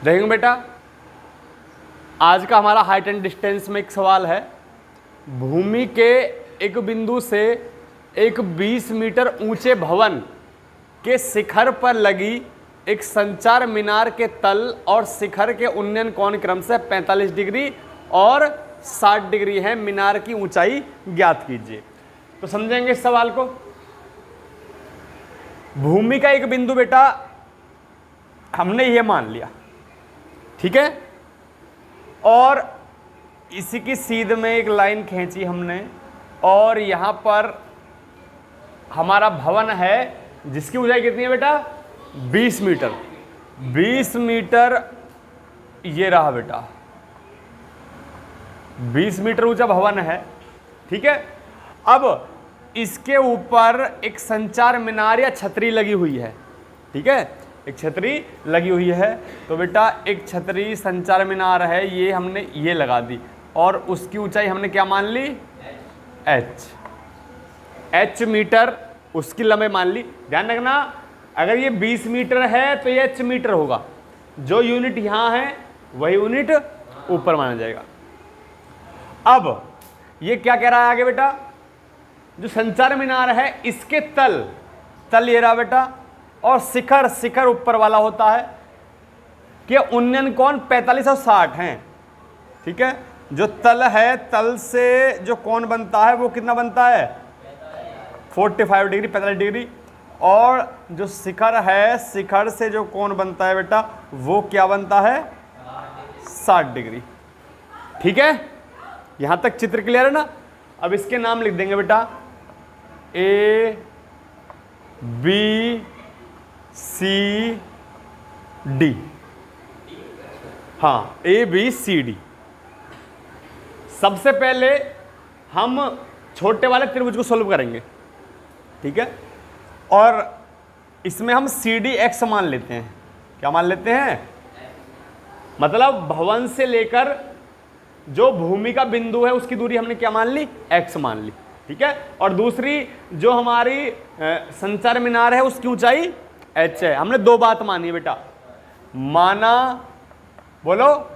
देखेंगे बेटा, आज का हमारा हाइट एंड डिस्टेंस में एक सवाल है। भूमि के एक बिंदु से एक 20 मीटर ऊंचे भवन के शिखर पर लगी एक संचार मीनार के तल और शिखर के उन्नयन कोण क्रम से 45 डिग्री और 60 डिग्री है। मीनार की ऊंचाई ज्ञात कीजिए। तो समझेंगे इस सवाल को। भूमि का एक बिंदु बेटा हमने ये मान लिया, ठीक है, और इसी की सीध में एक लाइन खींची हमने, और यहां पर हमारा भवन है जिसकी ऊंचाई कितनी है बेटा? 20 मीटर। 20 मीटर ये रहा बेटा, 20 मीटर ऊंचा भवन है, ठीक है। अब इसके ऊपर एक संचार मीनार या छतरी लगी हुई है, ठीक है, एक छतरी लगी हुई है। तो बेटा एक छतरी संचार मीनार है, ये हमने ये लगा दी, और उसकी ऊंचाई हमने क्या मान ली? h मीटर उसकी लंबाई मान ली। ध्यान रखना, अगर ये 20 मीटर है तो ये h मीटर होगा, जो यूनिट यहां है वही यूनिट ऊपर माना जाएगा। अब ये क्या कह रहा है आगे बेटा? जो संचार मीनार है इसके तल ये रहा बेटा, और शिखर ऊपर वाला होता है कि उन्नयन कोण 45 और 60 हैं, ठीक है। जो तल है, तल से जो कोण बनता है वो कितना बनता है? 45 डिग्री, 45 डिग्री। और जो शिखर है, शिखर से जो कोण बनता है बेटा वो क्या बनता है? 60 डिग्री, ठीक है। यहां तक चित्र क्लियर है ना? अब इसके नाम लिख देंगे बेटा, A B C D। हाँ, A B C D। सबसे पहले हम छोटे वाले त्रिभुज को सोल्व करेंगे, ठीक है, और इसमें हम CD x मान लेते हैं। क्या मान लेते हैं? मतलब भवन से लेकर जो भूमि का बिंदु है उसकी दूरी हमने क्या मान ली? x मान ली, ठीक है। और दूसरी जो हमारी संचार मीनार है उसकी ऊंचाई h है। हमने दो बात मानी बेटा, माना, बोलो,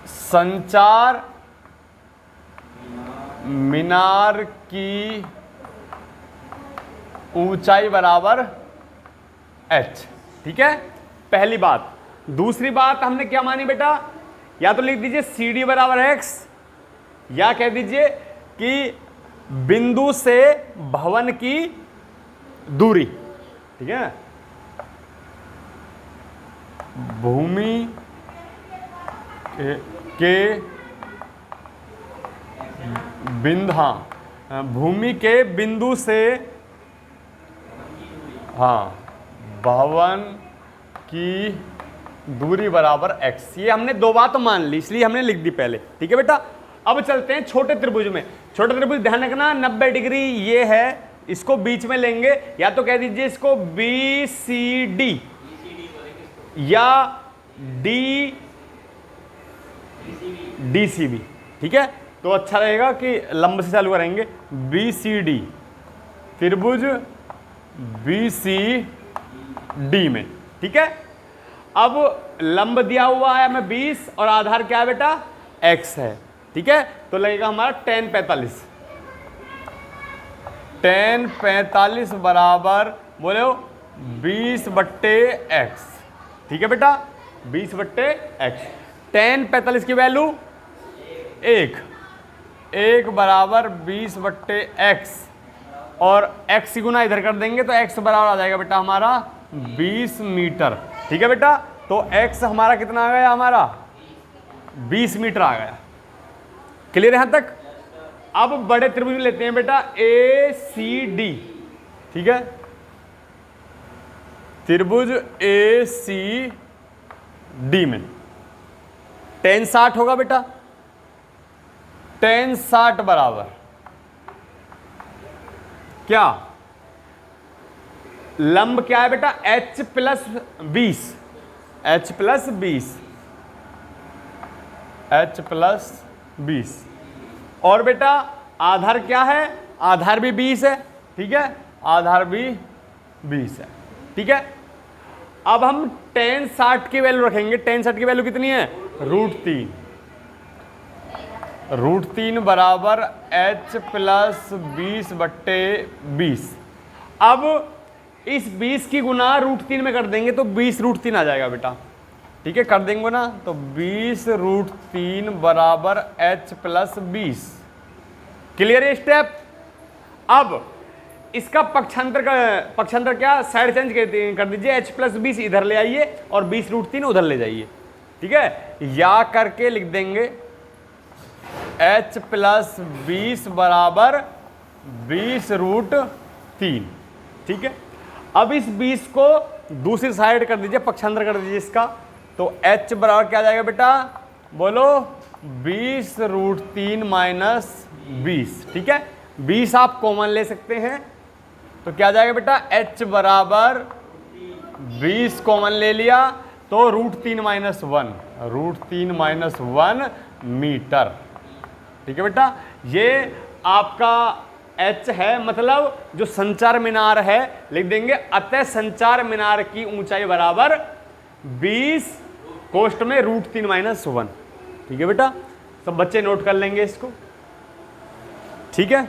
संचार मीनार की ऊंचाई बराबर h, ठीक है, पहली बात। दूसरी बात हमने क्या मानी बेटा? या तो लिख दीजिए CD बराबर x, या कह दीजिए कि बिंदु से भवन की दूरी, ठीक है, भूमि के बिंदु, हाँ, भूमि के बिंदु से, हाँ, भवन की दूरी बराबर x। ये हमने दो बात मान ली, इसलिए हमने लिख दी पहले, ठीक है बेटा। अब चलते हैं छोटे त्रिभुज में। छोटे त्रिभुज ध्यान रखना, 90 डिग्री ये है, इसको बीच में लेंगे, या तो कह दीजिए इसको BCD या DCB, ठीक है। तो अच्छा रहेगा कि लंब से चालू करेंगे। BCD, त्रिभुज BCD में, ठीक है। अब लंब दिया हुआ है हमें 20 और आधार क्या है बेटा? x है, ठीक है। तो लगेगा हमारा tan 45। tan 45 बराबर बोले 20/x, ठीक है बेटा, 20/x। tan 45 की वैल्यू 1 बराबर 20/x, और x की गुना इधर कर देंगे तो x बराबर आ जाएगा बेटा हमारा 20 मीटर, ठीक है बेटा। तो x हमारा कितना आ गया? हमारा 20 मीटर आ गया। क्लियर यहां तक? अब बड़े त्रिभुज लेते हैं बेटा, ACD, ठीक है, त्रिभुज ACD में tan 60 होगा बेटा। tan 60 बराबर क्या? लंब क्या है बेटा? h प्लस 20, h प्लस 20, और बेटा आधार क्या है? आधार भी 20 है, ठीक है, आधार भी 20 है, ठीक है। अब हम tan 60 की वैल्यू रखेंगे। tan 60 की वैल्यू कितनी है? √3। √3 बराबर h प्लस 20/20। अब इस 20 की गुना √3 में कर देंगे तो 20√3 आ जाएगा बेटा। ठीक है, कर देंगे ना, तो 20√3 बराबर h प्लस 20। क्लियर है स्टेप? अब इसका पक्षांतर क्या, साइड चेंज कर दीजिए, h प्लस 20 इधर ले आइए और 20√3 उधर ले जाइए। ठीक है, या करके लिख देंगे h प्लस 20 बराबर 20√3। ठीक है, अब इस 20 को दूसरी साइड कर दीजिए, पक्षांतर कर दीजिए इसका, तो h बराबर क्या आ जाएगा बेटा, बोलो 20√3 माइनस 20। ठीक है, 20 आप कॉमन ले सकते हैं, तो क्या आ जाएगा बेटा, h बराबर 20 कॉमन ले लिया तो √3 माइनस 1, √3 माइनस 1 मीटर। ठीक है बेटा, ये आपका h है, मतलब जो संचार मीनार है लिख देंगे, अतः संचार मीनार की ऊंचाई बराबर 20 कोष्ठ में √3 माइनस 1। ठीक है बेटा, सब बच्चे नोट कर लेंगे इसको। ठीक है।